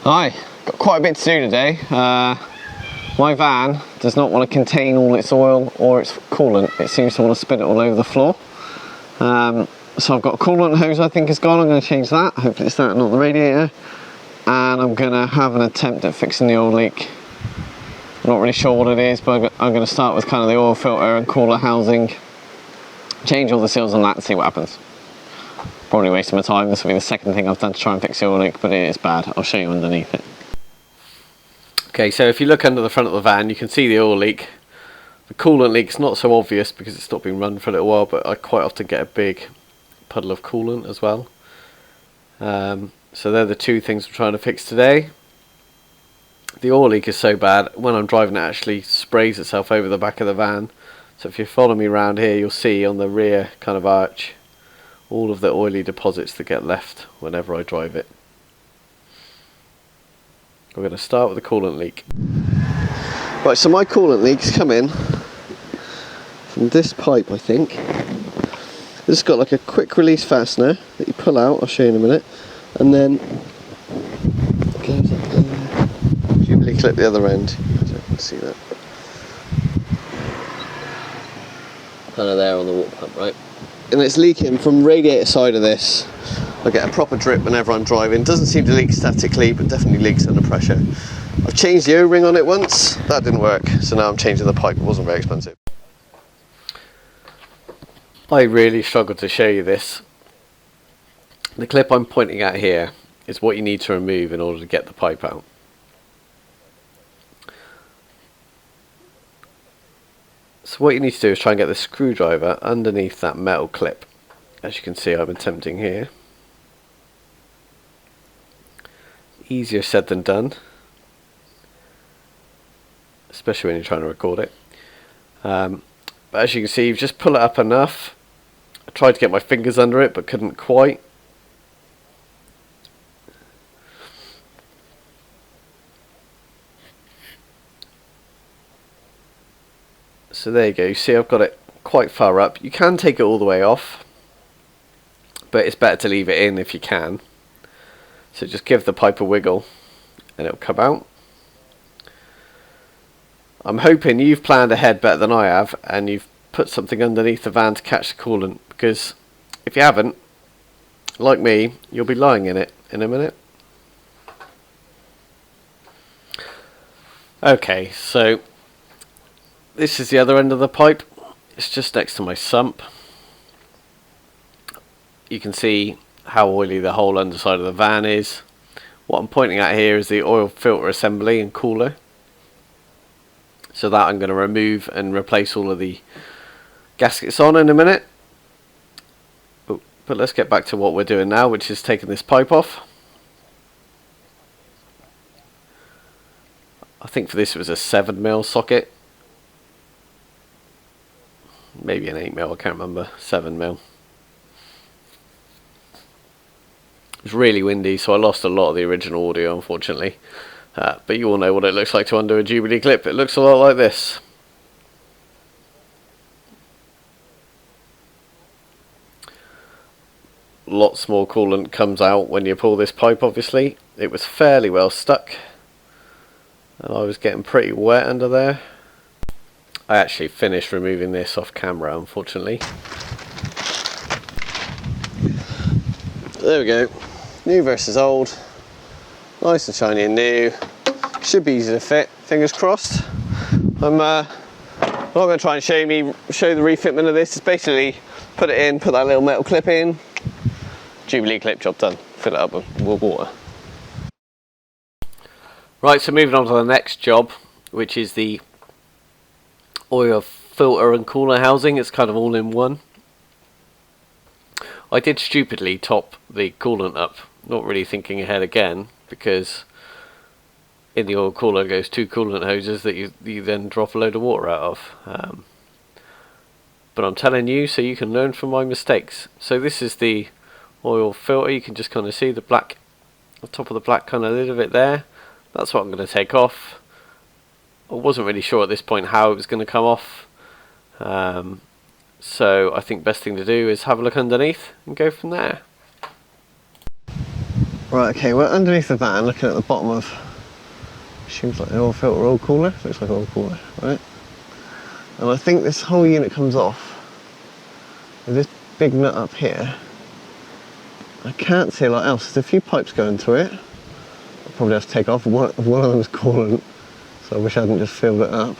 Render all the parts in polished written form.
Hi, got quite a bit to do today. My van does not want to contain all its oil or its coolant. It seems to want to spit it all over the floor. So I've got a coolant hose I think is gone. I'm going to change that. Hopefully it's not the radiator. And I'm going to have an attempt at fixing the oil leak. I'm not really sure what it is, but I'm going to start with kind of the oil filter and cooler housing. Change all the seals on that and see what happens. Probably wasting my time. This will be the second thing I've done to try and fix the oil leak, but it is bad. I'll show you underneath it. Okay, so if you look under the front of the van, you can see the oil leak. The coolant leak's not so obvious because it's not been run for a little while, but I quite often get a big puddle of coolant as well. So they're the two things I'm trying to fix today. The oil leak is so bad, when I'm driving it actually sprays itself over the back of the van. So if you follow me around here, you'll see on the rear kind of arch all of the oily deposits that get left whenever I drive it. We're going to start with the coolant leak. Right, so my coolant leak's come in from this pipe, I think. This has got like a quick release fastener that you pull out, I'll show you in a minute, and then goes up there. Jubilee clip the other end, so you can see that. Kind of there on the water pump, right? And it's leaking from radiator side of this. I get a proper drip whenever I'm driving. Doesn't seem to leak statically, but definitely leaks under pressure. I've changed the O-ring on it once, that didn't work, so now I'm changing the pipe. It wasn't very expensive. I really struggled to show you this. The clip I'm pointing at here is what you need to remove in order to get the pipe out. So what you need to do is try and get the screwdriver underneath that metal clip. As you can see, I'm attempting here. Easier said than done, especially when you're trying to record it. But as you can see, you just pull it up enough. I tried to get my fingers under it, but couldn't quite. So there you go, you see I've got it quite far up. You can take it all the way off, but it's better to leave it in if you can. So just give the pipe a wiggle and it'll come out. I'm hoping you've planned ahead better than I have and you've put something underneath the van to catch the coolant, because if you haven't, like me, you'll be lying in it in a minute. Okay, so this is the other end of the pipe. It's just next to my sump. You can see how oily the whole underside of the van is. What I'm pointing at here is the oil filter assembly and cooler. So that I'm going to remove and replace all of the gaskets on in a minute. But let's get back to what we're doing now, which is taking this pipe off. I think for this it was a 7mm socket. Maybe an 8mm, I can't remember. 7mm. It's really windy, so I lost a lot of the original audio, unfortunately. But you all know what it looks like to undo a Jubilee clip. It looks a lot like this. Lots more coolant comes out when you pull this pipe, obviously. It was fairly well stuck, and I was getting pretty wet under there. I actually finished removing this off camera, unfortunately. There we go. New versus old. Nice and shiny and new. Should be easy to fit, fingers crossed. I'm not going to try and show the refitment of this. It's basically put it in, put that little metal clip in. Jubilee clip, job done. Fill it up with water. Right, so moving on to the next job, which is the oil filter and cooler housing. It's kind of all in one. I did stupidly top the coolant up, not really thinking ahead again, because in the oil cooler goes two coolant hoses that you then drop a load of water out of. But I'm telling you so you can learn from my mistakes. So this is the oil filter. You can just kind of see the black, the top of the black kind of lid of it there. That's what I'm going to take off. I wasn't really sure at this point how it was going to come off. So I think best thing to do is have a look underneath and go from there. Right, okay, we're underneath the van looking at the bottom of, seems like an oil filter oil cooler, looks like an oil cooler, right? And I think this whole unit comes off with this big nut up here. I can't see a lot else, there's a few pipes going through it. I'll probably have to take off, one of them is coolant, so I wish I hadn't just filled it up.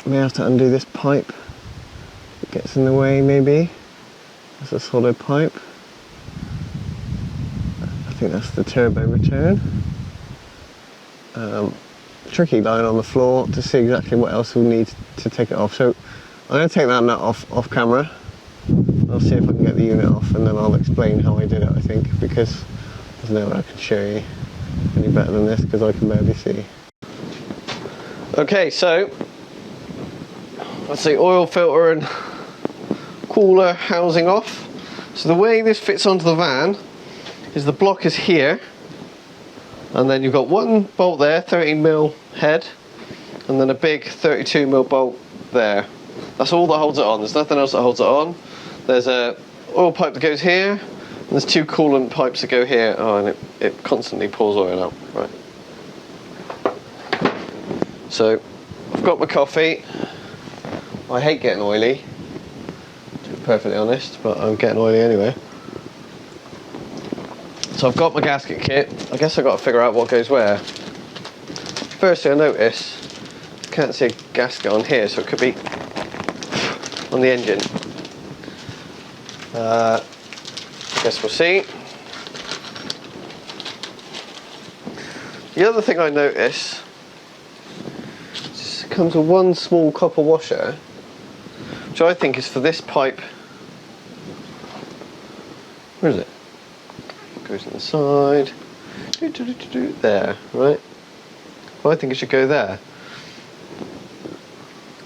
May have to undo this pipe, it gets in the way maybe. That's a solid pipe. I think that's the turbo return. Tricky line on the floor to see exactly what else we'll need to take it off. So I'm going to take that nut off camera. I'll see if I can get the unit off and then I'll explain how I did it, I think, because there's no way I can show you any better than this because I can barely see. Okay, so that's the oil filter and cooler housing off. So the way this fits onto the van is the block is here, and then you've got one bolt there, 13mm head, and then a big 32mm bolt there. That's all that holds it on. There's nothing else that holds it on. There's a oil pipe that goes here, and there's two coolant pipes that go here. Oh, and it constantly pours oil out. Right. So I've got my coffee. I hate getting oily, to be perfectly honest, but I'm getting oily anyway. So I've got my gasket kit. I guess I've got to figure out what goes where. Firstly, I notice I can't see a gasket on here, so it could be on the engine. I guess we'll see. The other thing I notice is it comes with one small copper washer, which I think is for this pipe. Where is it? Goes on the side. There, right? Well, I think it should go there.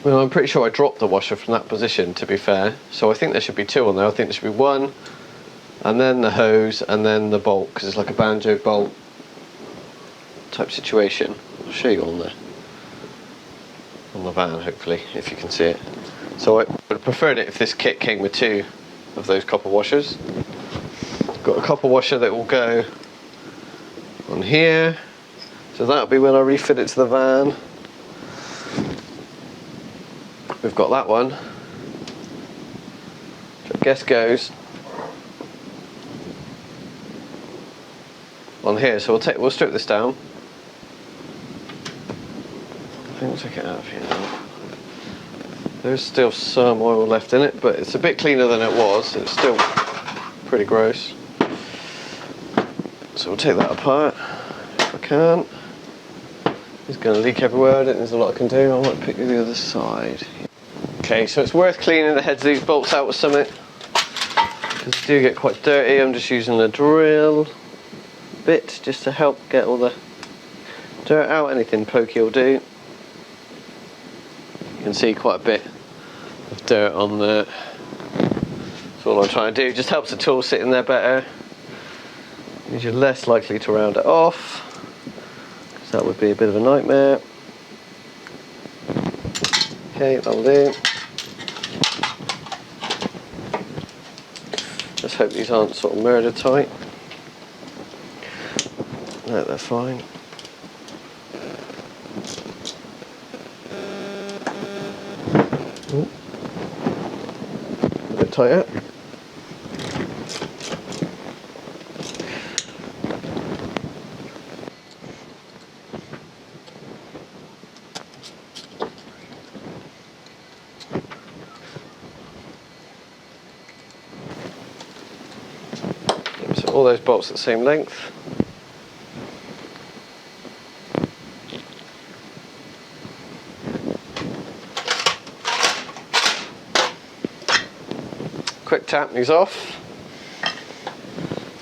Well, I'm pretty sure I dropped the washer from that position, to be fair. So I think there should be two on there. I think there should be one, and then the hose, and then the bolt, because it's like a banjo bolt type situation. I'll show you on the van, hopefully, if you can see it. So I would have preferred it if this kit came with two of those copper washers. Got a copper washer that will go on here, so that'll be when I refit it to the van. We've got that one, which I guess goes on here. So we'll strip this down. I think we'll take it out of here now. There's still some oil left in it, but it's a bit cleaner than it was. It's still pretty gross. So we'll take that apart if I can. It's going to leak everywhere. I don't think there's a lot I can do. I might pick the other side. Okay, so it's worth cleaning the heads of these bolts out with something, because they do get quite dirty. I'm just using a drill bit just to help get all the dirt out. Anything pokey will do. You can see quite a bit of dirt on there. That's all I'm trying to do. Just helps the tool sit in there better. Means you're less likely to round it off, because that would be a bit of a nightmare. Okay, that'll do. Let's hope these aren't sort of murder tight. No, they're fine. Ooh. A bit tighter. So all those bolts at the same length. Quick tap these off.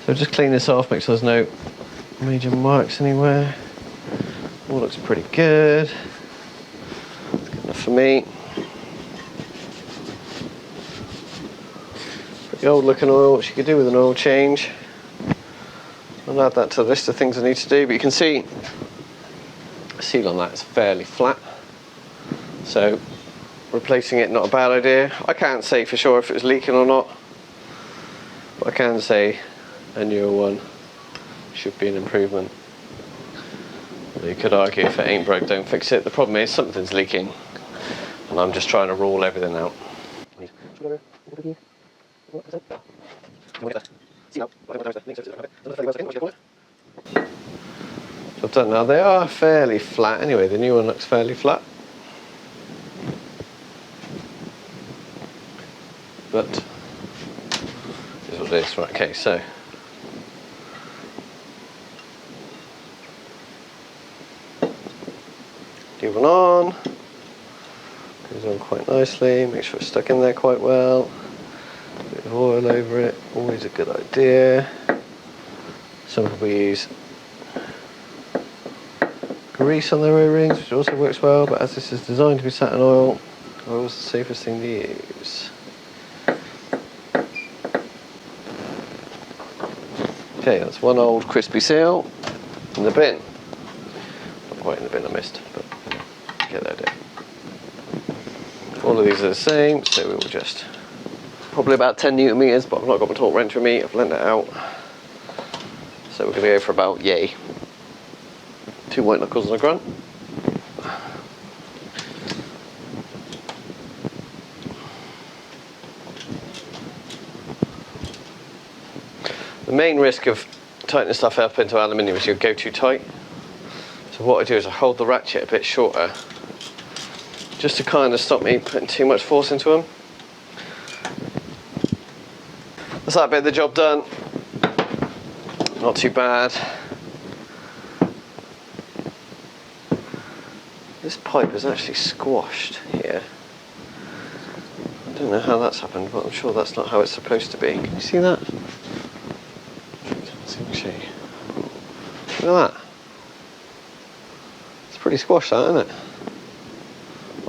So just clean this off, make sure there's no major marks anywhere. All looks pretty good. That's good enough for me. Pretty old looking oil, which you could do with an oil change. I'll add that to the list of things I need to do, but you can see the seal on that is fairly flat. So replacing it, not a bad idea. I can't say for sure if it was leaking or not, but I can say a newer one should be an improvement. You could argue if it ain't broke, don't fix it. The problem is something's leaking, and I'm just trying to rule everything out. So I've done now. They are fairly flat anyway. The new one looks fairly flat, but this is what it is. Right, okay, so new one on. Goes on quite nicely. Make sure it's stuck in there quite well. A bit of oil over it. Always a good idea. Some people use grease on their O-rings, which also works well, but as this is designed to be satin oil, oil's the safest thing to use. Okay, that's one old crispy seal in the bin. Not quite in the bin, I missed, but get that idea. All of these are the same, so we will just probably about 10 newton meters, but I've not got my torque wrench with me. I've lent it out, so we're going to go for about 2 white knuckles on the grunt. The main risk of tightening stuff up into aluminium is you go too tight. So what I do is I hold the ratchet a bit shorter, just to kind of stop me putting too much force into them. That's that bit of the job done. Not too bad. This pipe is actually squashed here. I don't know how that's happened, but I'm sure that's not how it's supposed to be. Can you see that? Look at that. It's pretty squashed, that, isn't it?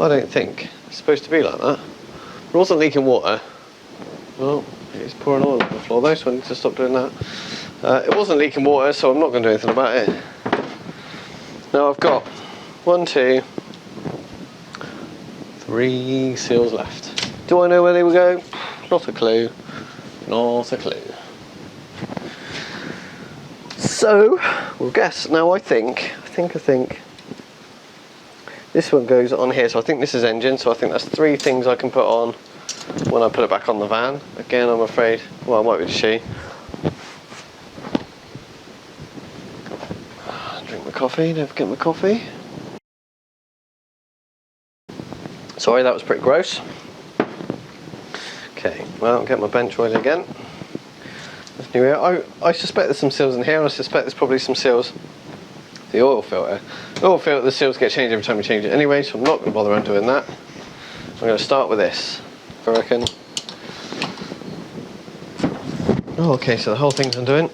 I don't think it's supposed to be like that. It wasn't leaking water. Well, it's pouring oil on the floor though, so I need to stop doing that. It wasn't leaking water, so I'm not going to do anything about it. Now I've got 1, 2, 3 seals left. Do I know where they will go? Not a clue. Not a clue. So, we'll guess. Now I think this one goes on here, so I think this is engine, so I think that's 3 things I can put on when I put it back on the van. Again, I'm afraid, well, I might be the she. Drink my coffee, don't forget my coffee. Sorry, that was pretty gross. Okay, well, I'll get my bench oil again. That's new here. I suspect there's some seals in here, and I suspect there's probably some seals. The oil filter. The oil filter, the seals get changed every time you change it anyway, so I'm not going to bother undoing that. I'm going to start with this, I reckon. Oh, okay, so the whole thing's undoing.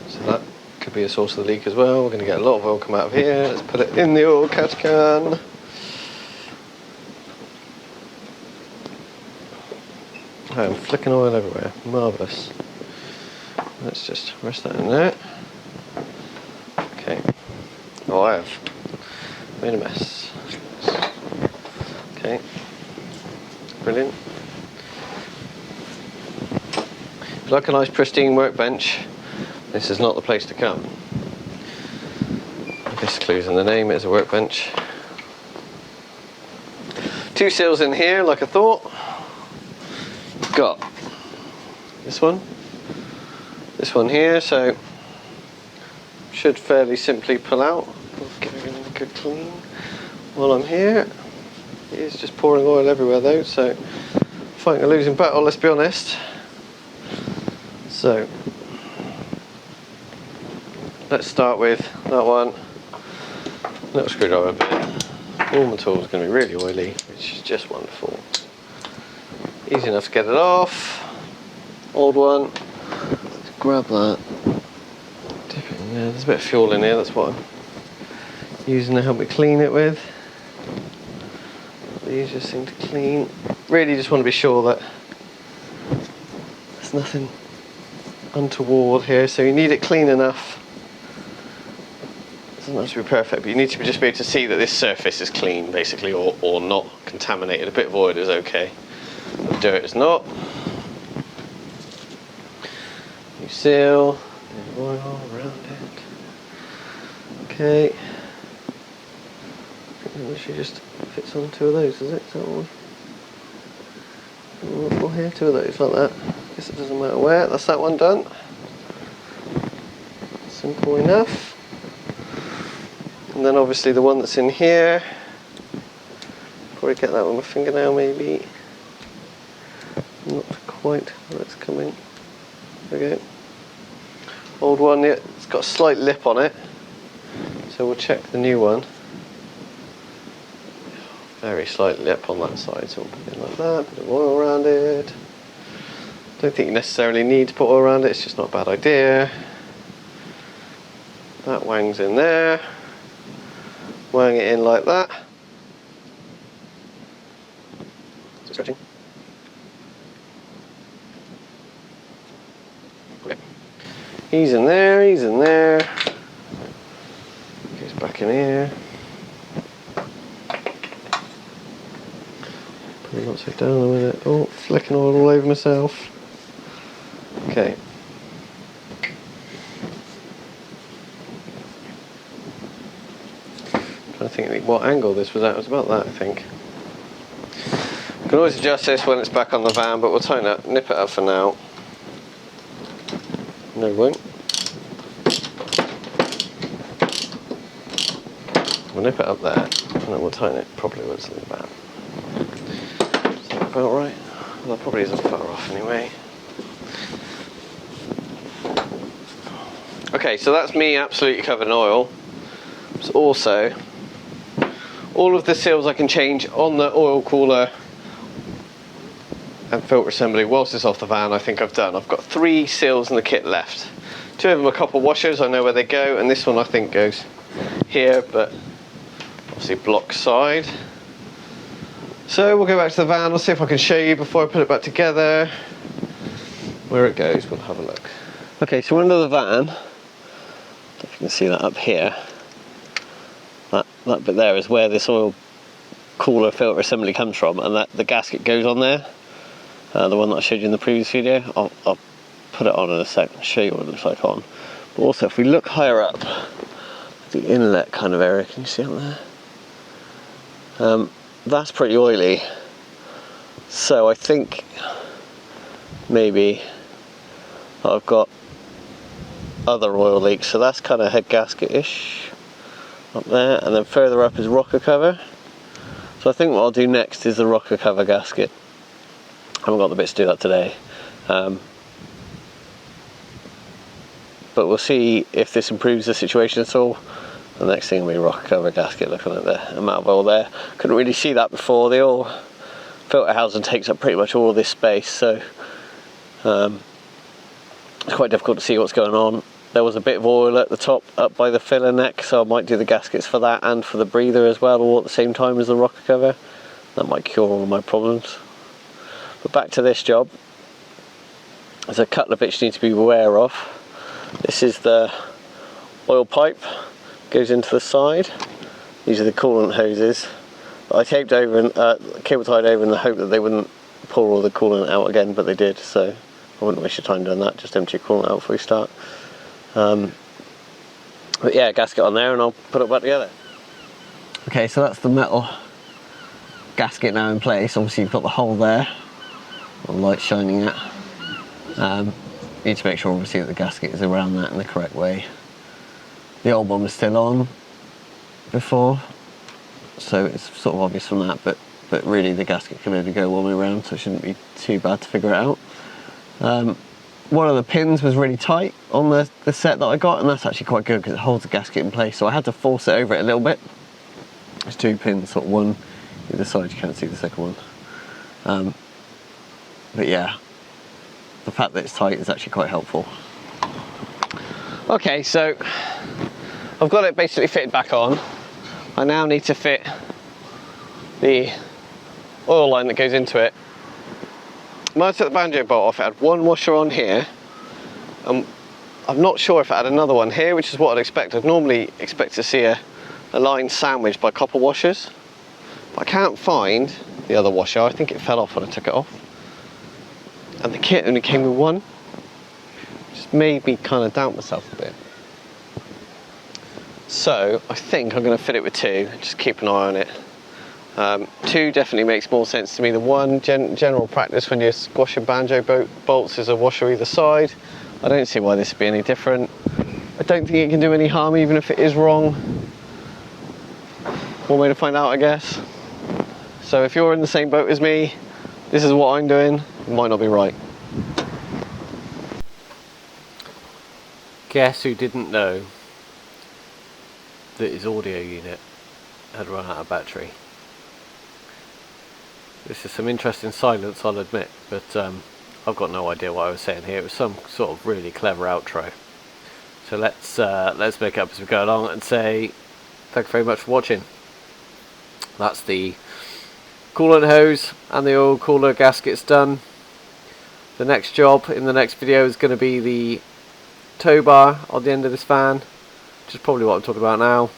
So that could be a source of the leak as well. We're going to get a lot of oil come out of here. Let's put it in the oil catch can. I'm flicking oil everywhere. Marvellous. Let's just rest that in there. Okay. Oh, I have made a mess. Okay. Brilliant. If you like a nice pristine workbench, this is not the place to come. This clue's in the name, it's a workbench. 2 seals in here, like I thought. We've got this one here, so should fairly simply pull out. Give everything a good clean while I'm here. It is just pouring oil everywhere though, so fighting a losing battle, let's be honest. So let's start with that one. Little screwdriver bit. All my tools are going to be really oily, which is just wonderful. Easy enough to get it off. Old one. Let's grab that. Dip it in there. There's a bit of fuel in here, that's what I'm using to help me clean it with. The easiest thing to clean. Really just want to be sure that there's nothing untoward here, so you need it clean enough. It doesn't have to be perfect, but you need to just be able to see that this surface is clean, basically, or not contaminated. A bit of oil is okay, but dirt is not. New seal, new oil around it. Okay. I think that literally just fits on 2 of those, does it? Is that one? Oh, here, 2 of those, like that. Guess it doesn't matter where. That's that one done. Simple enough. And then obviously the one that's in here. Probably get that with my fingernail maybe. Not quite. That's coming. There we go. Old one, yeah, it's got a slight lip on it. So we'll check the new one. Very slight lip on that side, so we'll put it like that, put of oil around it. Don't think you necessarily need to put oil around it, it's just not a bad idea. That wang's in there. Wang it in like that. Is it stretching? Okay. He's in there, he's in there. Goes back in here. Put it upside down a minute. Oh, flicking oil all over myself. Okay. Trying to think what angle this was at. It was about that, I think. You can always adjust this when it's back on the van, but we'll tighten it, nip it up for now. No, we won't. We'll nip it up there, and then we'll tighten it properly when it's in the van. Is that about right? Well, that probably isn't far off anyway. Okay, so that's me absolutely covered in oil. So also, all of the seals I can change on the oil cooler and filter assembly whilst it's off the van, I think I've done. I've got 3 seals in the kit left. 2 of them are copper washers, I know where they go, and this one I think goes here, but obviously block side. So we'll go back to the van, I'll see if I can show you before I put it back together where it goes. We'll have a look. Okay, so we're under the van. If you can see that up here. That bit there is where this oil cooler filter assembly comes from, and that the gasket goes on there. The one that I showed you in the previous video. I'll put it on in a second and show you what it looks like on. But also, if we look higher up, the inlet kind of area, can you see up there? That's pretty oily. So I think maybe I've got other oil leaks. So that's kind of head gasket-ish up there, and then further up is rocker cover. So I think what I'll do next is the rocker cover gasket. I haven't got the bits to do that today, but we'll see if this improves the situation at all. The next thing will be rocker cover gasket. Looking at the amount of oil there, couldn't really see that before. The oil filter housing takes up pretty much all of this space, so it's quite difficult to see what's going on. There was a bit of oil at the top up by the filler neck, so I might do the gaskets for that and for the breather as well, all at the same time as the rocker cover. That might cure all of my problems. But back to this job, there's a couple of bits you need to be aware of. This is the oil pipe, goes into the side. These are the coolant hoses. I taped over and cable tied over in the hope that they wouldn't pour all the coolant out again, but they did, so I wouldn't waste your time doing that. Just empty your coolant out before you start. But yeah, gasket on there and I'll put it back together. Okay, so that's the metal gasket now in place. Obviously you've got the hole there, the light shining at. You need to make sure obviously that the gasket is around that in the correct way. The old one was still on before, so it's sort of obvious from that, but really the gasket can only go one way around, so it shouldn't be too bad to figure it out. One of the pins was really tight on the set that I got, and that's actually quite good because it holds the gasket in place, so I had to force it over it a little bit. There's 2 pins, sort of one either side, you can't see the second one. But yeah, the fact that it's tight is actually quite helpful. Okay, so I've got it basically fitted back on. I now need to fit the oil line that goes into it. When I took the banjo bolt off, it had 1 washer on here. I'm not sure if it had another one here, which is what I'd expect. I'd normally expect to see a line sandwiched by copper washers. But I can't find the other washer. I think it fell off when I took it off. And the kit only came with 1. Which is just made me kind of doubt myself a bit. So I think I'm going to fit it with 2, just keep an eye on it. 2 definitely makes more sense to me. The 1, general practice when you're squashing banjo bolts, is a washer either side. I don't see why this would be any different. I don't think it can do any harm even if it is wrong. One way to find out, I guess. So if you're in the same boat as me, this is what I'm doing. It might not be right. Guess who didn't know that his audio unit had run out of battery? This is some interesting silence, I'll admit, but I've got no idea what I was saying here. It was some sort of really clever outro. So let's make up as we go along and say thanks very much for watching. That's the coolant hose and the oil cooler gaskets done. The next job in the next video is going to be the tow bar on the end of this fan, which is probably what I'm talking about now.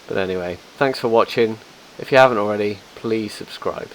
But anyway, thanks for watching. If you haven't already, please subscribe.